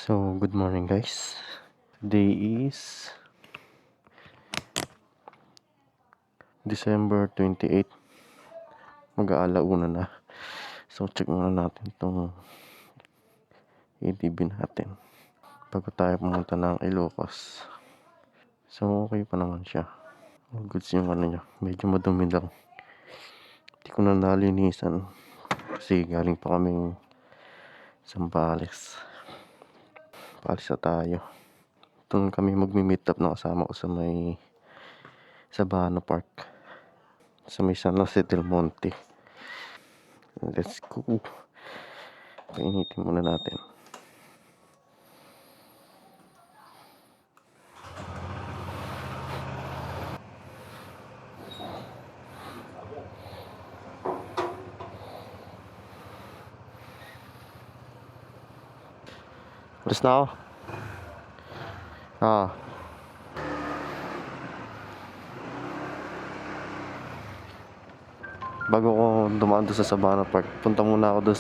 So, good morning guys. Today is December 28. Mag-aalauna na. So, check muna natin itong ATV natin bago tayo pumunta ng Ilocos. So, okay pa naman siya. All goods yung ano niya. Medyo madumi lang. Hindi ko na nalinisan kasi galing pa kaming Zambales. Paalis na tayo. Doon kami magmi-meet up na kasama ko sa may Sabana Park. Sa may San Jose del Monte. Let's go. Painitin muna natin. Alis na ako. Bago ko dumaan doon sa Sabana Park, punta muna ako doon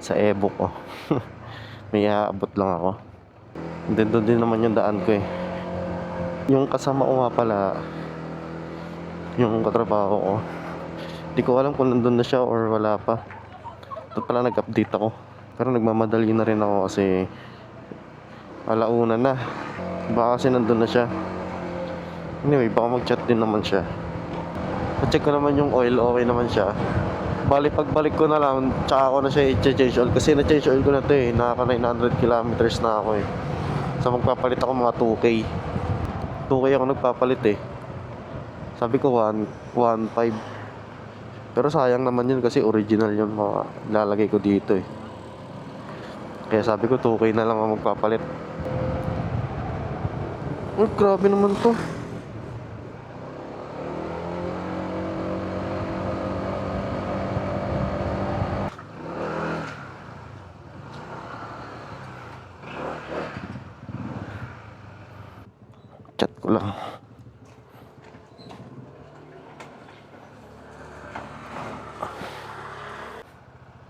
sa Evo ko. May aabot lang ako. And then doon din naman yung daan ko eh. Yung kasama ko nga pala, yung katrabaho ko, di ko alam kung nandun na siya or wala pa. Doon pala nag-update ako. Pero nagmamadali na rin ako kasi alauna na. Baka kasi nandun na siya. Anyway, baka mag-chat din naman siya. Check ko naman yung oil, okay naman siya. Bali, pagbalik ko na lang, tsaka ako na siya i-change oil. Kasi na-change oil ko na to eh. Nakaka 900 kilometers na ako eh. So magpapalit ako mga 2K. 2K ako nagpapalit eh. Sabi ko 1.5. Pero sayang naman yun kasi original yung mga lalagay ko dito eh. Kaya sabi ko 2K na lang ako magpapalit. Oh, grabe naman to. Chat ko lang.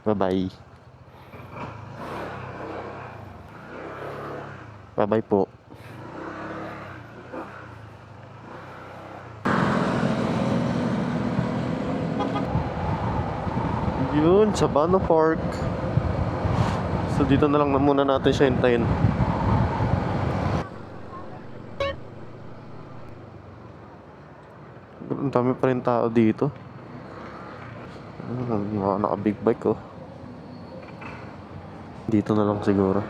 Bye-bye. Bye-bye po. Yun, Sabana Park. So dito na lang na muna natin siya hintayin. Ang dami pa rin tao dito. Mga naka-big bike oh. Dito na lang siguro.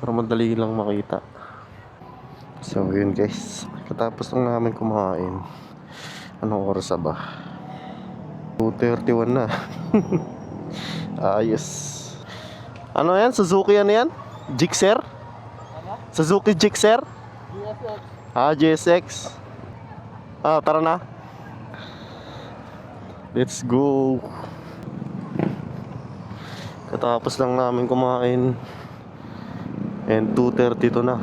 Para madali lang makita. So yun guys, katapos lang namin kumain. Anong oras ba? 2:31 na. Ayos. Ano yan? Suzuki ano yan? Gixxer? Suzuki Gixxer? GSX. GSX. Tara na. Let's go. Katapos lang namin kumain. And 2:32 na.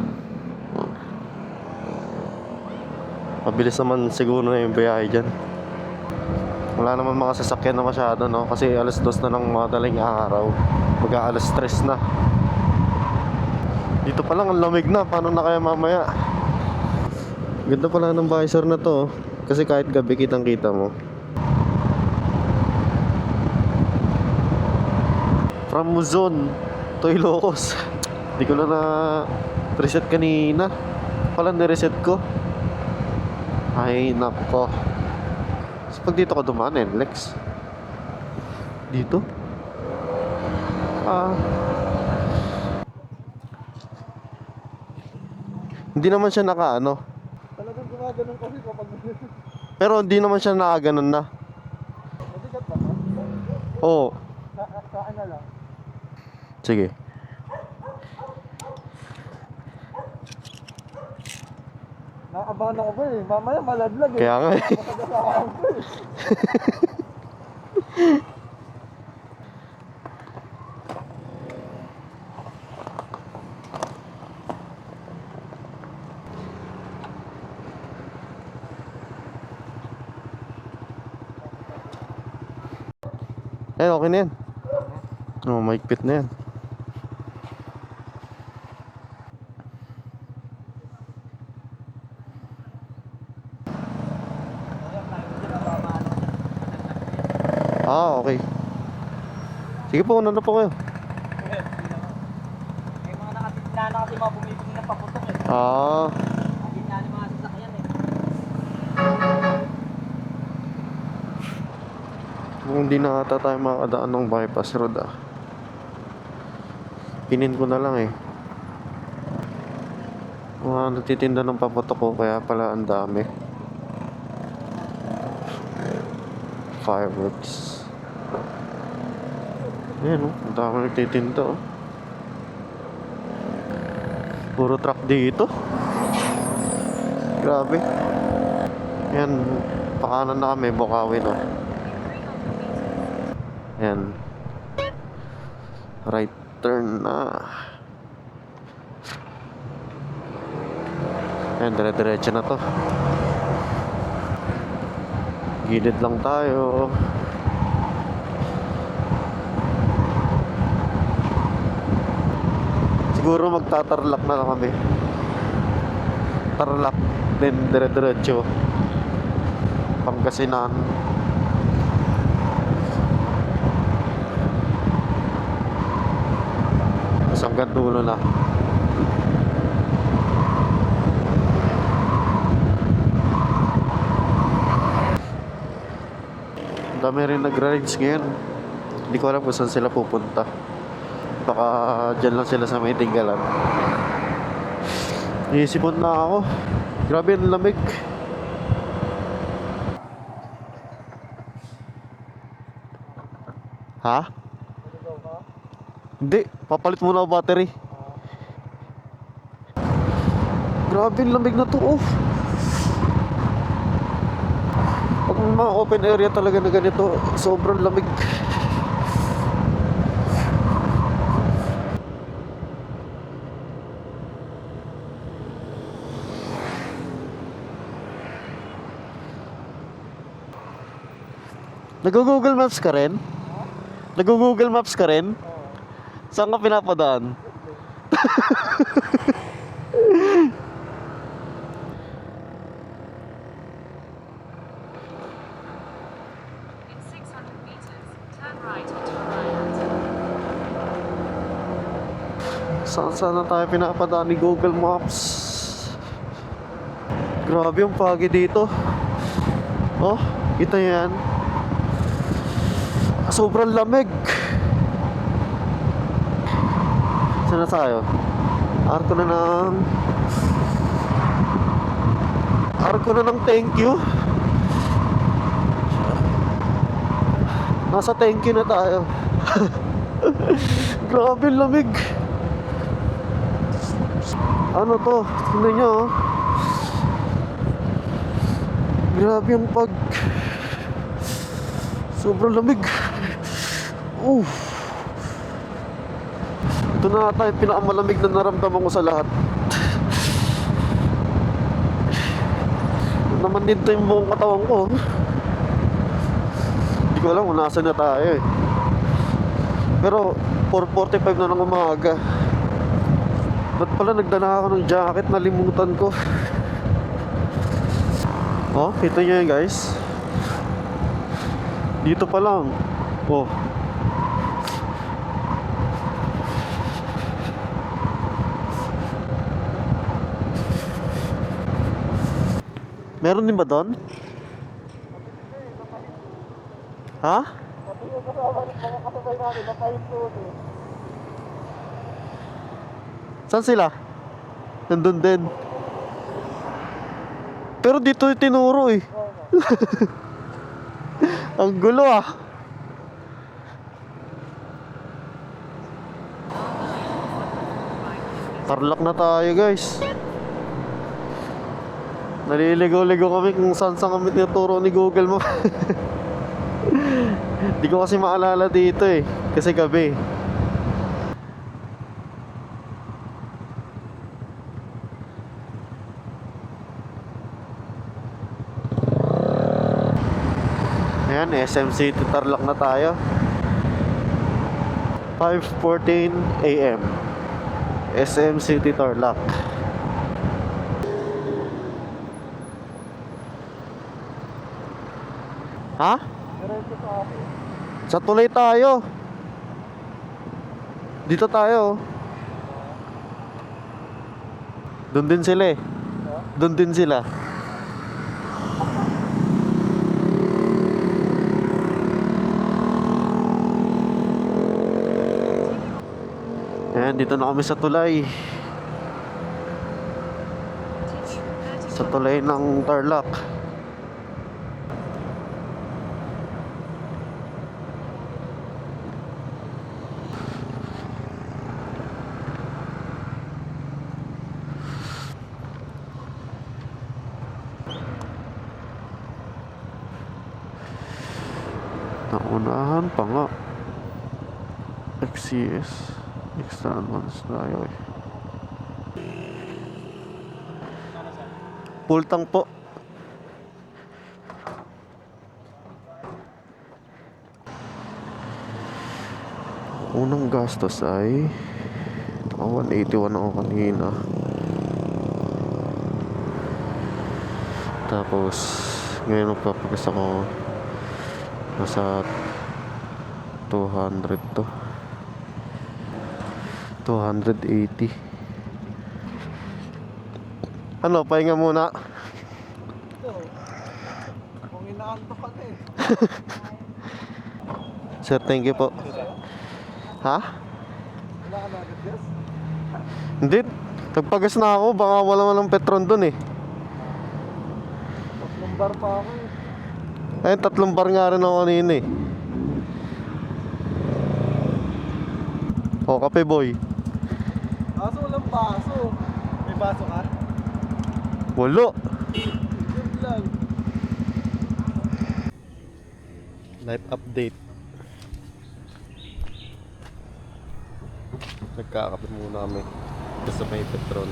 Mabilis naman siguro na yung biyahe dyan. Wala naman mga sasakyan na masyado no. Kasi alas 2 na ng madaling araw. Mag-aalas 3 na. Dito pa lang ang lamig na. Paano na kaya mamaya? Ganda pala ng visor na to. Kasi kahit gabi kitang kita mo. From Luzon to Ilocos. Hindi ko na reset kanina. Pala nireset ko. Ay nako. So pag dito ko dumaan Lex. Dito? Hindi naman siya naka-ano. Talagang gumaganon kasi kapag Pero hindi naman siya nakaganon na. mabigat ba? Oo. Saan na lang? Sige. Nakabahan ako ba eh. Mamaya maladlag eh. Kaya nga eh. Makagasahan ko eh. Okay na yan. Oh, maigpit na yan. Okay. Sige po, una na po kayo. May mga nakatitila na kasi mga bumibili ng paputok eh. Hindi na mga sasakyan eh. Kung hindi na ata tayo makadaan ng bypass road Pinin ko na lang eh. Mga nagtitinda ng paputok ko, kaya pala ang dami. Fireworks. Ayan ang dami nagtitinda Puro truck dito. Grabe. Yan, pakanan na kami, Bukawin Yan. Right turn na. Ayan, dire-diretso na to. Gilid lang tayo. Siguro magtatarlak na lang kami. Tarlac, then dire-diretso Pangasinan. Hanggang dulo na. Dami rin nagra-rides ngayon. Hindi ko alam kung saan sila pupunta. Baka dyan lang sila sa may tinggalan. Iisipon na ako. Grabe ang lamig. Ha? Hindi, papalit muna ako battery. Grabe ang lamig na to Pag mga open area talaga na ganito, sobrang lamig. Nag-Google Maps ka rin? Nag-Google Maps ka rin? Saan ka pinapadaan? In 600 meters, turn right onto right. Saan na tayo pinapadaan ni Google Maps? Grabe yung pagi dito. Kita yan. Sobrang lamig. Saan na tayo? Arko na ng thank you. Nasa thank you na tayo. Grabe ang lamig. Ano to? Tingnan nyo Grabe yung sobrang lamig. Ito na ata yung pinakamalamig na naramdaman ko sa lahat. Naman din to yung buong katawan ko. Hindi ko alam kung nasa na tayo Pero 4:45 na ng umaga. Ba't pala nagdala ako ng jacket? Nalimutan ko. Kita nyo yun guys. Dito pa lang. Meron din ba doon? Ha? Saan sila? Nandun din. Pero dito tinuro Ang gulo Tarlac na tayo guys. Naliligaw-ligaw kami kung saan kami tinuturo ni Google Maps. Di ko kasi maalala dito kasi gabi. Ayan, SM City Tarlac na tayo. 5:14 AM. SM City Tarlac. Ha? Diretso sa akin. Sa tulay tayo. Dito tayo. Doon din sila eh. Doon din sila. Ayan, dito na kami sa tulay. Sa tulay ng Tarlac. Naunahan pa nga. FCS Extra Advanced tayo eh. Full tank po. Unang gastos ay 181 ako kanina. Tapos ngayon magpapagas ako nasa 200 to 280. Ano, pahinga muna. Ito. Kung inaanto ka na eh. Sir, thank you po. Ha? Wala ka na agad, yes? Hindi, nagpagas na ako. Baka wala man ng Petron dun eh. Tatlong bar pa ako eh. Ayun, 3 bar nga rin ako kanina eh. O, kape boy. Kaso walang baso. May baso ka? Walo. Yun lang. Life update. Nagkakape muna kami sa may Petron.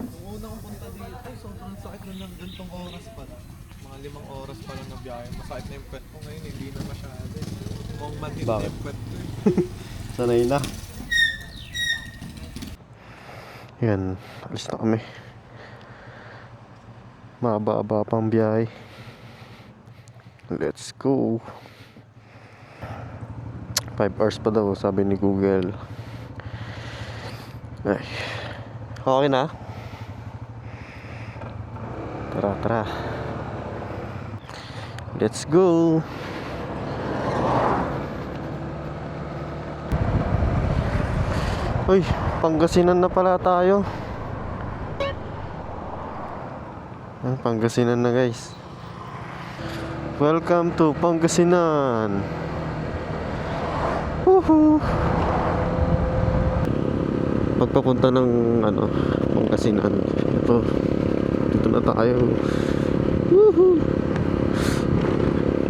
Nung una kong punta dito, ay sobrang sakit na ng gantong oras pa na. Mga 5 oras pa lang na biyahe. Masakit na yung pet ko ngayon, hindi na masyado. Mukhang manhid na Bakit? yung pet ko eh. Sanay na. Yan, alis na kami. Mahaba-haba pang biyahe. Let's go. 5 hours pa daw, sabi ni Google. Ay. Okay na? Tara, tara. Let's go. Uy, Pangasinan na pala tayo. Pangasinan na guys. Welcome to Pangasinan. Woohoo! Pagpapunta ng Pangasinan. Ito. Dito na tayo. Woohoo!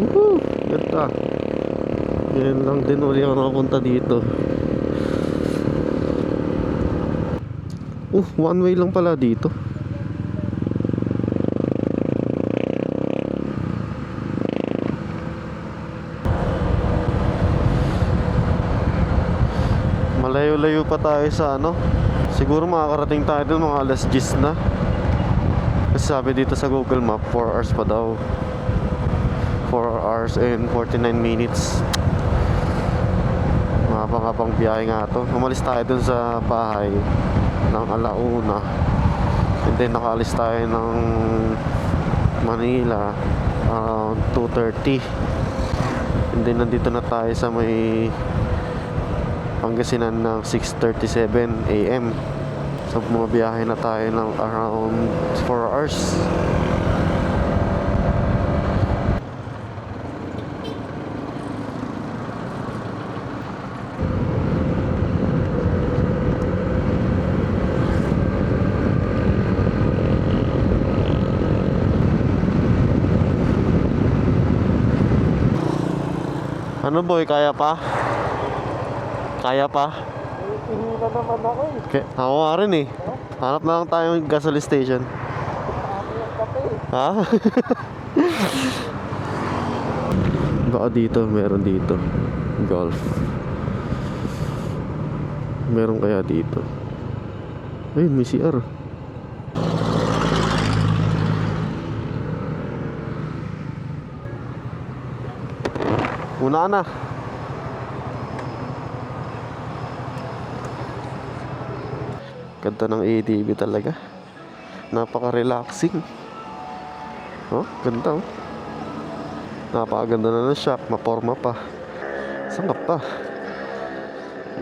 Woohoo! Ganda. Yan lang din uli ako nakapunta dito. One way lang pala dito. Malayo-layo pa tayo sa siguro makakarating tayo dun mga alas 10 na. Kasi sabi dito sa Google Map 4 hours pa daw. 4 hours and 49 minutes. Mahaba-habang biyahe nga to. Umalis tayo dun sa bahay ng alauna. And then nakaalis tayo ng Manila around 2:30. And then nandito na tayo sa may Pangasinan ng 6:37 AM. So bumabiyahe na tayo ng around 4 hours. Ano boy, kaya pa? Kaya pa? Ihina naman ako eh. Okay, ako nga rin eh. Hanap na lang tayong gasoline station. Ako yung kape eh. Ha? Baka dito, meron dito. Golf. Meron kaya dito? Ayun, may CR. Una na. Ganda ng ATV talaga. Napaka-relaxing. Oh, ganda oh. Napakaganda na ng shock, maporma pa. Sangap pa.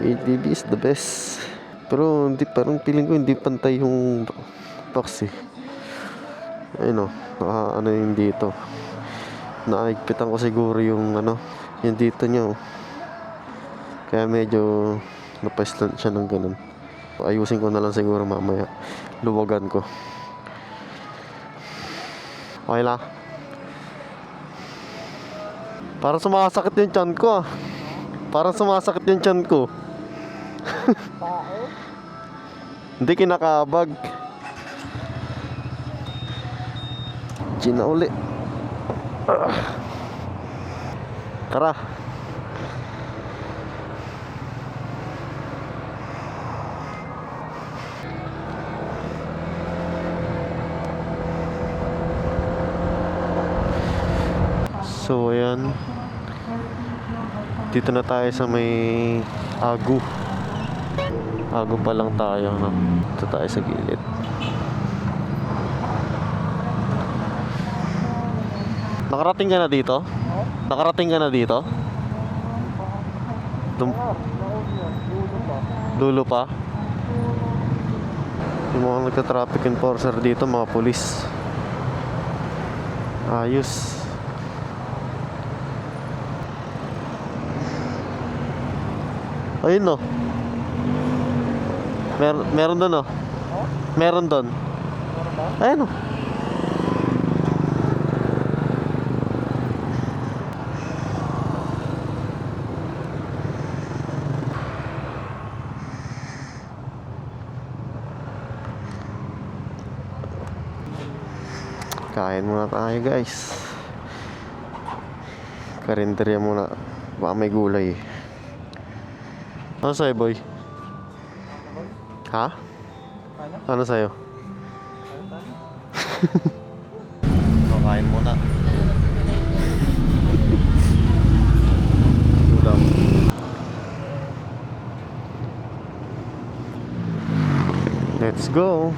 ATV is the best. Pero hindi, parang feeling ko hindi pantay yung box eh. Ayun oh, ano yung dito. Naigpitan ko siguro yung ano, yung dito niya oh. Kaya medyo napaislan siya ng ganun. Ayusin ko na lang siguro mamaya. Luwagan ko. Okay lang. Parang sumasakit yung tiyan ko ah. Parang sumasakit yung tiyan ko. Hindi kinakabag. Gina uli. Tara. So ayan. Dito na tayo sa may Agu. Agu pa lang tayo, no? Dito tayo sa gilid. Nakarating ka na dito? Nakarating ka na dito? Dulo pa? Yung mga nagka-traffic enforcer dito, mga pulis. Ayos. Ayun no. Meron doon no. Meron doon. Ayun no. Kain muna tayo guys. Karinderya muna. Baka may gulay. Ano sa'yo boy? Ha? Ano sa'yo? Kain muna. Ulam. Let's go.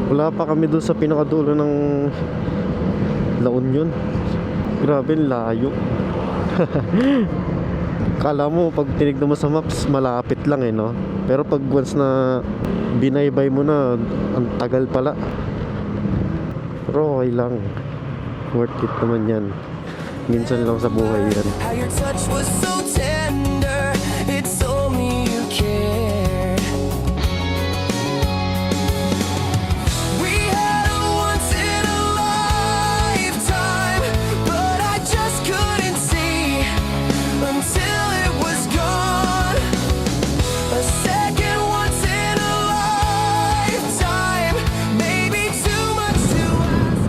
Wala pa kami doon sa pinakadulo ng La Union. Grabe, layo. Kala mo pag tinignan mo sa maps malapit lang eh no. Pero pag once na binaybay mo na, ang tagal pala. Pero okay lang. Worth it naman yan. Minsan lang sa buhay yan. How your touch was so tender, it told me you cared. We had a once in a lifetime, but I just couldn't see until it was gone. A second once in a lifetime, maybe too much to ask.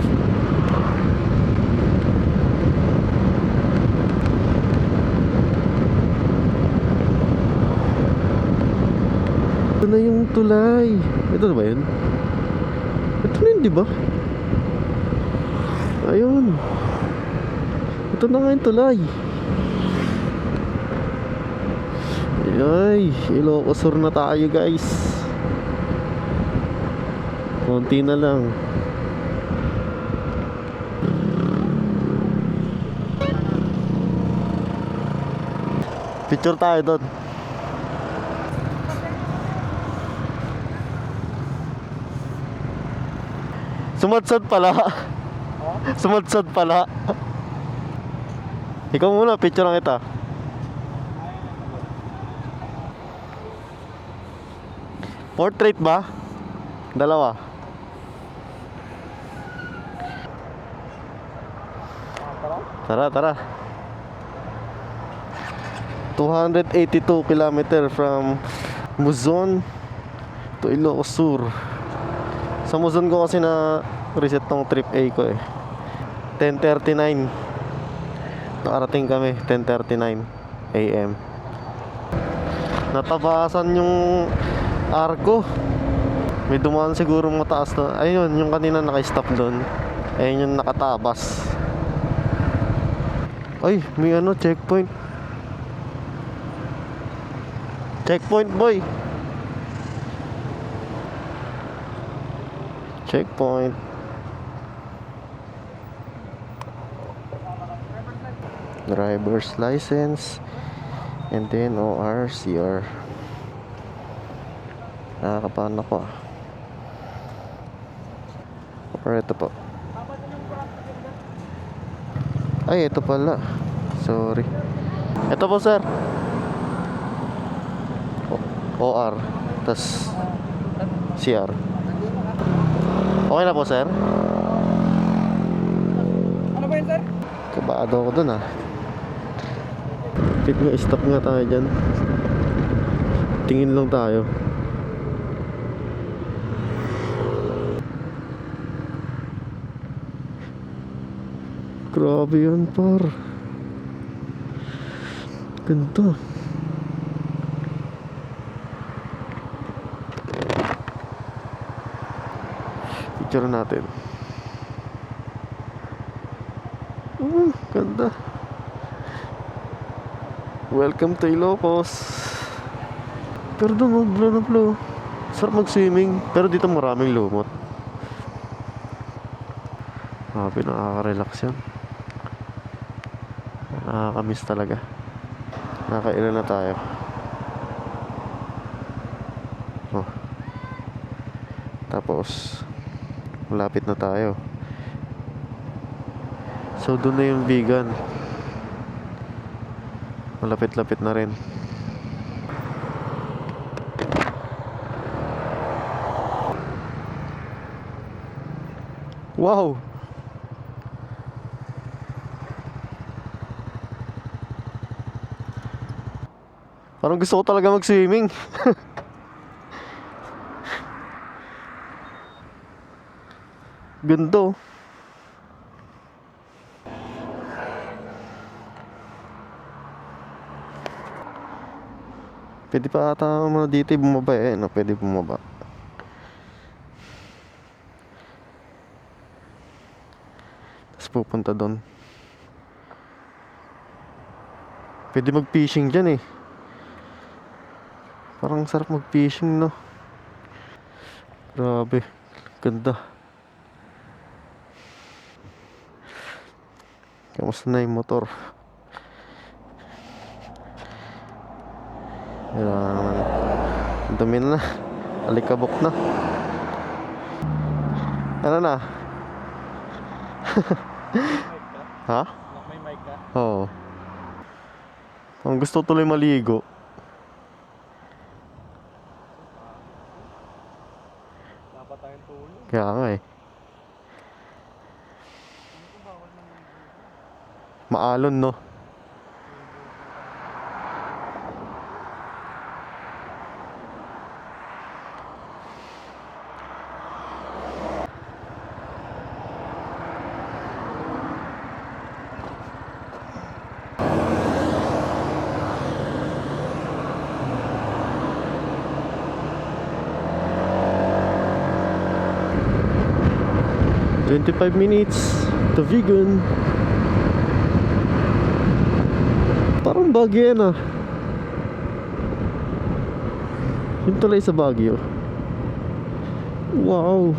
Ito na yung tulay. Ito na ba yun? Ito na yun, di ba? Ayun. Ito na nga yung tulay. Ay, Ilocos Sur na tayo guys. Konti na lang. Picture tayo doon. Sumadsad pala. Sumadsad pala. Ikaw muna, picture lang kita. Portrait ba? Dalawa. Tara, tara. 282 kilometer from Muzon to Ilocos Sur. Sa Muzon ko kasi na reset tong trip A ko eh. 10:39 nakarating kami, 10:39 AM. Natabasan yung Argo. May dumaan siguro mataas na. Ayun, yung kanina naka-stop doon. Ayun yung nakatabas. Ay, may ano, checkpoint. Checkpoint, boy. Checkpoint. Driver's license. And then ORCR. Nakakapahan ako ah. Or ito po. Ay, ito pala. Sorry. Ito po, sir. OR. Tas CR. Okay na po, sir. Ano ba yun, sir? Kabado ako dun ah. Pit nga, stop nga tayo dyan. Tingin lang tayo. Grabe yan, par. Ganda. Picture natin. Ganda. Welcome to Ilocos. Pero doon mag-blow na blow. Sarap mag-swimming. Pero dito maraming lumot. Grabe, nakaka-relax yan. Nakakamiss talaga. Nakailan na tayo. Oh. Tapos malapit na tayo. So doon na yung vegan. Malapit-lapit na rin. Wow! Parang gusto ko talaga mag-swimming. Ganda oh. Pwede pa ata mga dito bumaba eh. No, pwede bumaba. Tapos pupunta doon. Pwede mag-fishing dyan eh. Parang sarap mag-fishing, no? Grabe. Ganda. Kamusta na yung motor? Yan. Dumi na. Alikabok na. Ano na? Ha? May mic ka? Oo. Ang gusto tuloy maligo. Dapat tayong tulog. Kaya nga eh. Maalon, no? "25 minutes to Vigan." Parang Baguio yan ah. Yung tulay sa Baguio. Wow.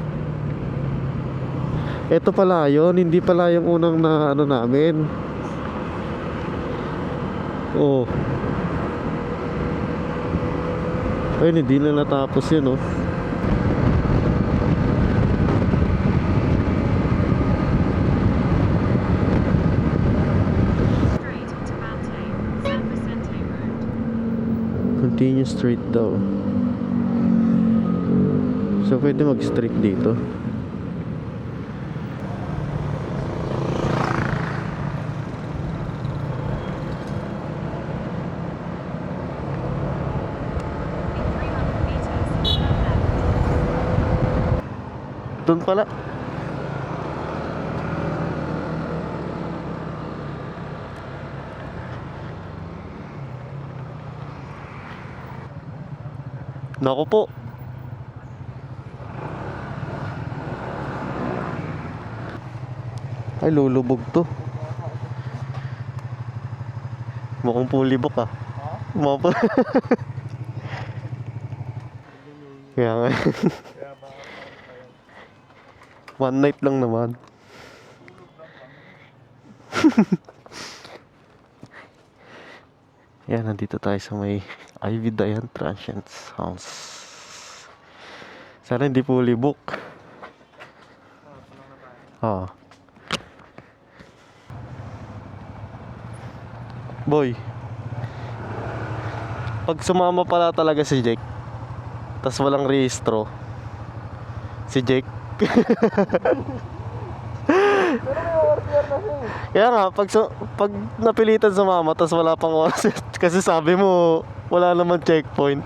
Ito pala yun. Hindi pala yung unang na ano namin. Oh. Ayun, hindi na natapos yun oh. Straight to Mante, San Vicente Road. Continue straight daw. So pwede mag straight dito. Doon pala. Naku po. Ay, lulubog to. Mukhang pulibok ah. Mapa. Kaya nga. One night lang naman. Yan, nandito tayo sa may Ivy Dayan Transient's house. Sana hindi pulibok. Ah. Boy, pag sumama pala talaga si Jake, tas walang rehistro, si Jake. Kaya nga, pag napilitan sumama, tas wala pang oras, kasi sabi mo, wala naman checkpoint.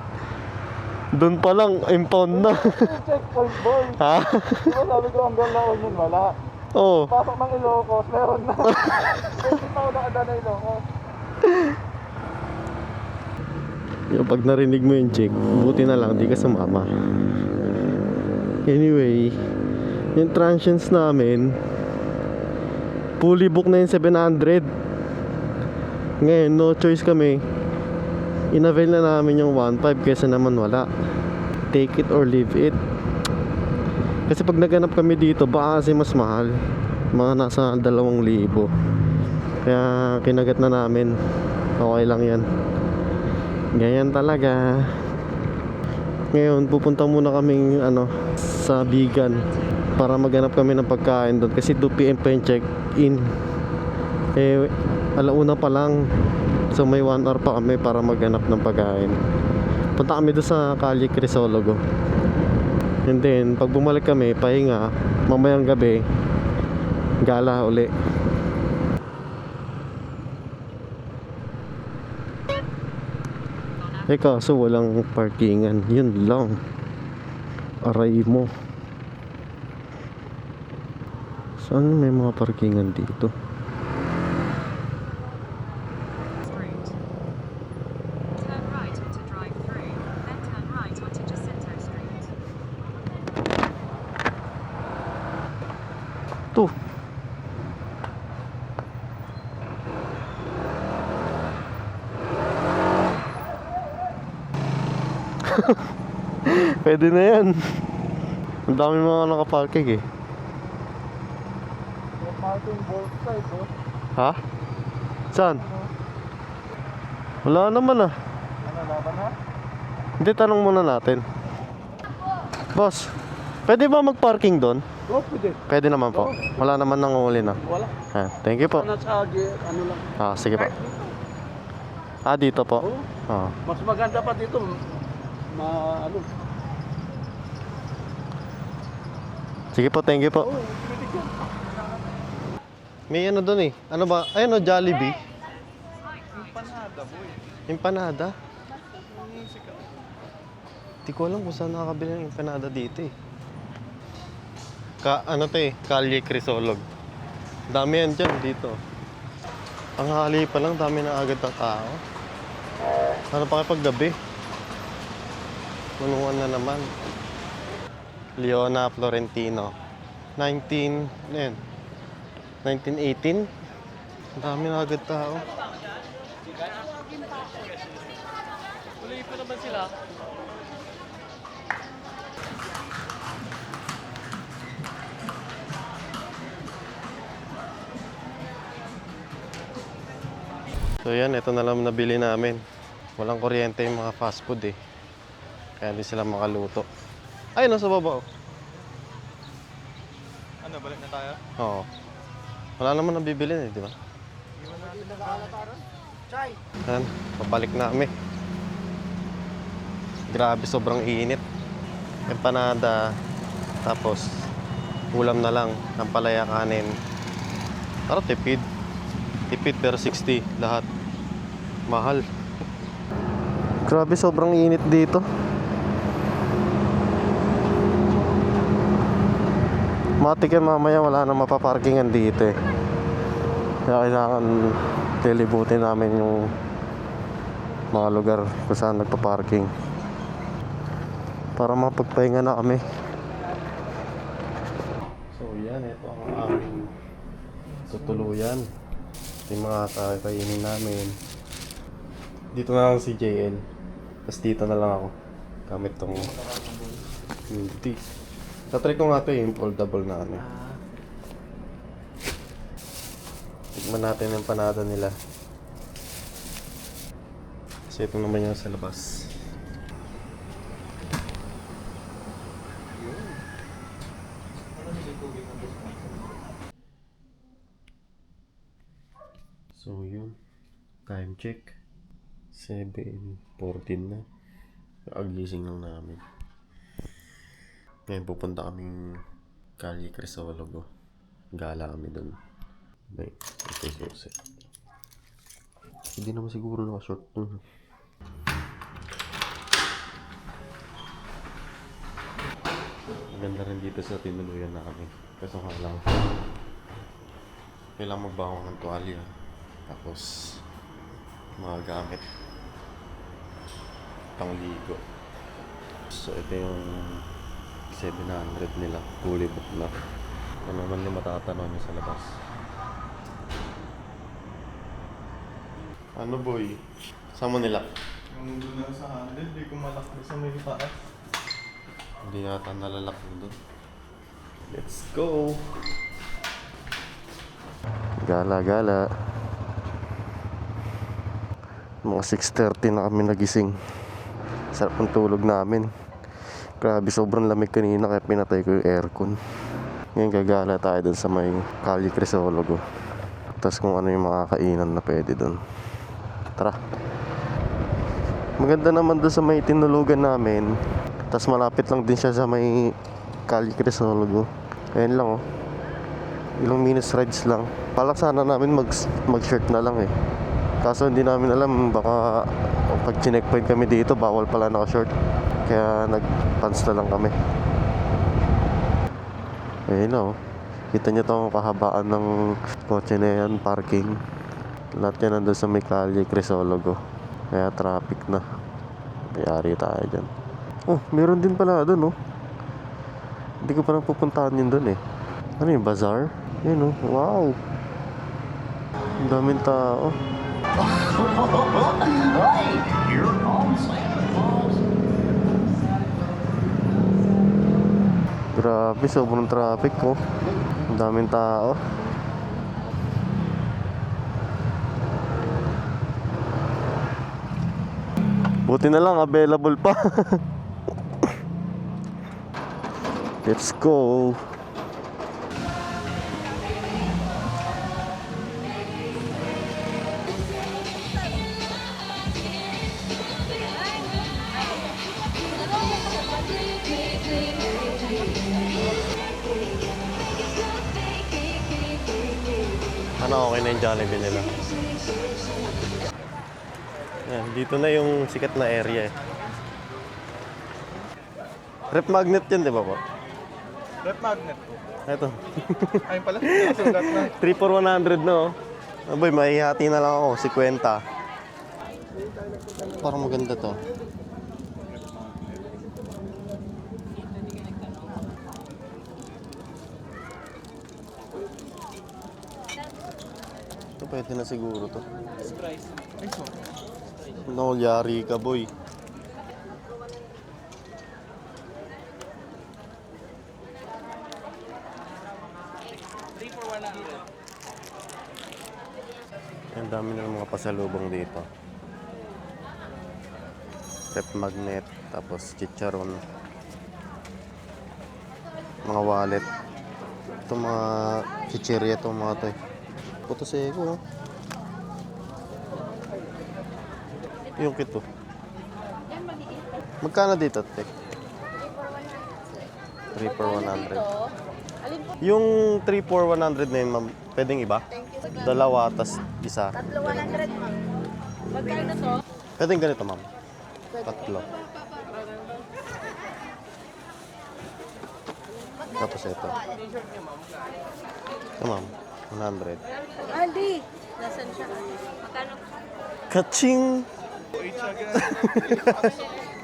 Doon pa lang, impound na. Checkpoint boy. Ha? Di ba sabi ko hanggang laon yun, wala. Oo. Pasok ng Ilocos, meron na. Hindi pa ako nakadaan na Ilocos. Yung pag narinig mo yung Jake, buti na lang, di ka sumama. Anyway, yung transients namin, fully book na yung 700. Ngayon, no choice kami. Inavail na namin yung 1.5 kaysa naman wala. Take it or leave it. Kasi pag naganap kami dito, baka kasi mas mahal. Mga nasa 2,000. Kaya kinagat na namin. Okay lang yan. Ganyan talaga. Ngayon, pupunta muna kaming sa Bigan para maghanap kami ng pagkain doon. Kasi 2 PM pa yung check-in. Eh, alauna pa lang. So may 1 hour pa kami para maghanap ng pagkain. Punta kami doon sa Calle Crisologo. And then, pag bumalik kami, pahinga, mamayang gabi, gala uli. So walang parkingan. Yun lang. Aray mo. Saan may mga parkingan dito? Street. Turn right onto drive-through, then turn right onto Jacinto Street. To. Pwede na yan. Ang dami mga nakaparking eh. Martin both side, oh. Ha? Saan? Wala naman ah. Ano, laban ha? Hindi, tanong muna natin. Boss, pwede ba mag-parking doon? Oh, pwede. Pwede naman po. Wala naman nangunguli na. Wala. Thank you po. Nasa ano lang. Sige po. Dito po. Oh. Mas maganda pa dito. Ano. Sige po, thank you po. Oh, pwede ka. May doon eh. Ano ba? Ayun Jollibee. Empanada, boy. Empanada? Di ko alam kung saan nakakabili ng empanada dito eh. Calle Crisolog. Dami yan dyan dito. Ang hali pa lang, dami na agad ng tao. Ano pa kapag gabi? Punuan na naman. Leona Florentino. 1918. Ang dami na agad tao. Tuloy pa naman sila. So yan, ito na lang nabili namin. Walang kuryente yung mga fast food eh. Kaya hindi sila makaluto. Ay, nasa baba oh. Ano, balik na tayo? Oo. Wala naman nabibili eh, di ba? Yan, papalik na kami. Grabe, sobrang init. Empanada, tapos ulam na lang, ang palaya kanin. Pero tipid. Tipid pero 60 lahat. Mahal. Grabe, sobrang init dito. Matik yan mamaya, wala na mapaparkingan dito eh. Kaya kailangan lilibutin namin yung mga lugar kung saan nagpaparking para mapagpahinga na kami. So yan, ito ang aming tutuluyan. Ito yung mga kakainin namin. Dito na lang si JL, tapos dito na lang ako gamit tong hindi. Tatry ko nga ito yung foldable na ano. Tignan natin yung panada nila. Kasi ito naman yung sa labas. So yun, time check 7:14 na. Agising lang namin. Ngayon pupunta kaming Calle Crisologo. Gala kami dun. May ito yung susi. Hindi naman siguro naka-short dun. Maganda rin dito sa tinuluyan namin. Kaso nga lang, kailangan magbaho ng tuwalya. Tapos mga gamit pangligo. So ito yung 700 nila, fully book na. Ano naman yung matatanong nyo sa labas? Ano boy? Saan mo nila? Yung doon na sa handle, di ko malaki sa may taas. Hindi yata nalalak doon. Let's go! Gala-gala. Mga 6:30 na kami nagising. Sarap ang tulog namin. Grabe, sobrang lamig kanina kaya pinatay ko yung aircon. Ngayon gagala tayo dun sa may Calle Crisologo. Tapos kung ano yung mga kainan na pwede dun. Tara. Maganda naman dun sa may tinulugan namin. Tapos malapit lang din siya sa may Calle Crisologo. Ayan lang oh. Ilang minutes rides lang. Palak sana namin mag-shirt na lang eh. Kaso hindi namin alam, baka pag checkpoint kami dito, bawal pala naka-short. Kaya nag-pants na lang kami. Ayun na oh. Kita nyo itong kahabaan ng kotse na yan, parking. Lahat yan nandun sa may Calle Crisologo. Kaya traffic na. Mayari tayo dyan. Oh, meron din pala dun oh. Hindi ko pa napupuntahan yun dun eh. Ano yung bazaar? Yun oh, wow. Ang daming tao. Grabe, sobrang traffic ko. Ang daming tao. Buti na lang available pa. Let's go. Ano, okay na yung Jollibee nila. Yan, dito na yung sikat na area eh. Rep magnet yan, di ba po? Rep magnet po. Ito. Ayun pala, nasulat na. 3 for 100 no? Aboy, mahihati na lang ako, 50. Parang maganda to. Ito pwede na siguro to. No, yari ka boy. Ang dami na ng mga pasalubong dito. Rep magnet, tapos chicharon, mga wallet. Ito mga chichirya ito mga to eh. Puto seko. Yung kito. Magkano dito, Tek? 3 for 100. Yung 3 for 100 na yun, ma'am, pwedeng iba? Dalawa, tas isa. Tatlo 100, ma'am. Magkano to? Pwedeng ganito, ma'am. Tatlo. Tapos ito. Ito ma'am, 100. Aldi! Nasaan siya? Magkano? Kaching! Wait siya agad.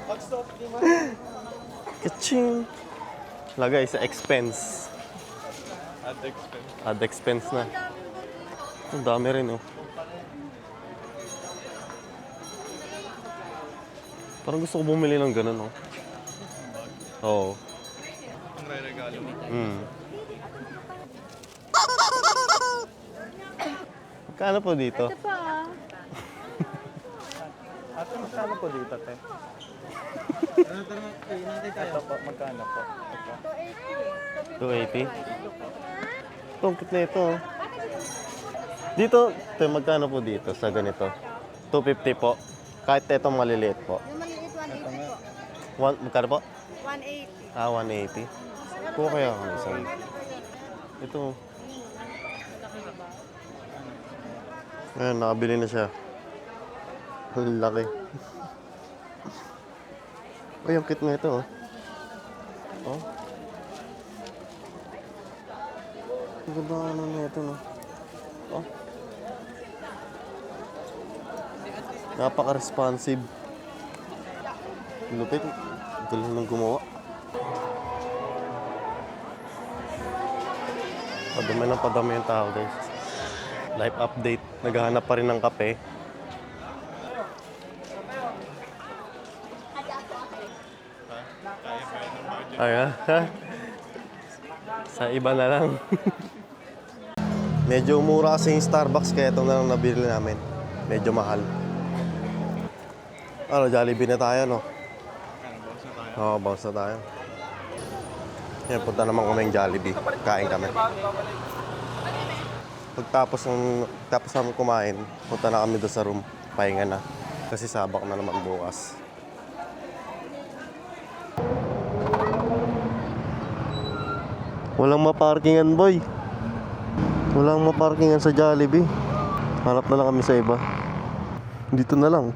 Pag-stop, di ba? Kaching! Lagay sa expense. At expense. Add expense na. Ang dami rin oh. Parang gusto ko bumili ng ganun oh. Oo. Ang re-regalo mo. Magkano po dito? Ito pa. Ate, magkano po dito, te? Ito po, magkano po? Ito. 280? Itong kit na ito oh. Dito, te, magkano po dito sa ganito? 250 po. Kahit itong maliliit po. Yung maliit, 180 po. Magkano po? 180. Ah, 180. Kuha kaya ako isang. Ito. Ayan, nakabili na siya. Ang laki. Ay, yung kit na ito, oh. Oh. Ang ganda ano na ito, no? Oh. Napaka-responsive. Lupit. Galing nang gumawa. Padami yung tao, guys. Life update. Naghahanap pa rin ng kape. Ay, ha? Sa iba na lang. Medyo mura kasi yung Starbucks kaya ito na lang nabili namin. Medyo mahal. Ano, Jollibee na tayo, no? Oo, bounce na tayo. Yan, punta naman kami ng Jollibee. Kain kami. Pagtapos namin kumain, punta na kami doon sa room. Pahinga na. Kasi sabak na naman bukas. Walang maparkingan, boy. Walang maparkingan sa Jollibee. Hanap na lang kami sa iba. Dito na lang.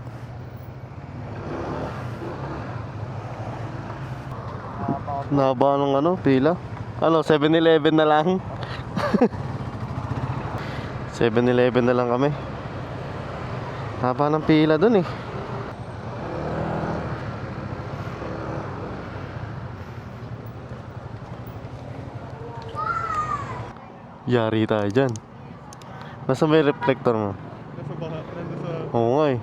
Naba ng ano, pila? Ano, 7-Eleven na lang. 7-Eleven na lang kami. Haba ng pila dun eh. Yari tayo dyan. Nasa may reflector mo? Nasa baka, nasa... Oo nga eh.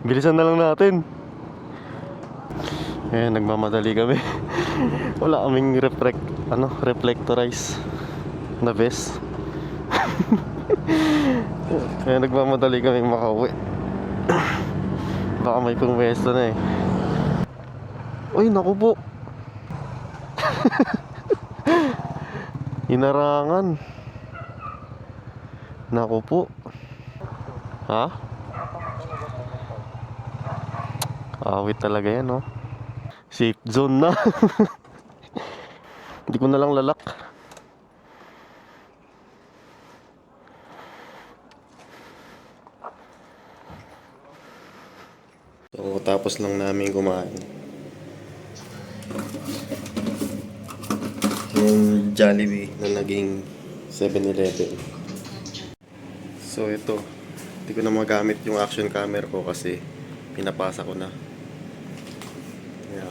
Bilisan na lang natin. Ayan, nagmamadali kami. Wala kaming reflectorize na vest. Kaya nagmamadali kami makauwi. Baka may pumwesto na eh. Uy, naku po. Inarangan. Naku po. Ha? Awit talaga yan, no? Safe zone na. Hindi ko na lang lalak. So, tapos lang namin kumain. Yung Jollibee na naging 7-Eleven. So, ito. Hindi ko na magamit yung action camera ko kasi pinapasa ko na. Yeah,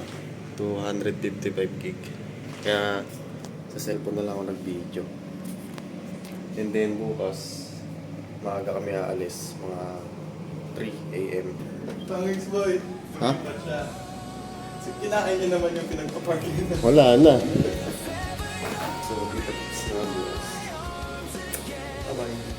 255 gig. Kaya sa cellphone na lang ako nag-video. And then bukas, maaga kami aalis, mga 3 AM. Thanks, boy. Ha? Kinain niyo naman yung pinagpaparking na. Wala na. So, dito na bukas. Bye-bye.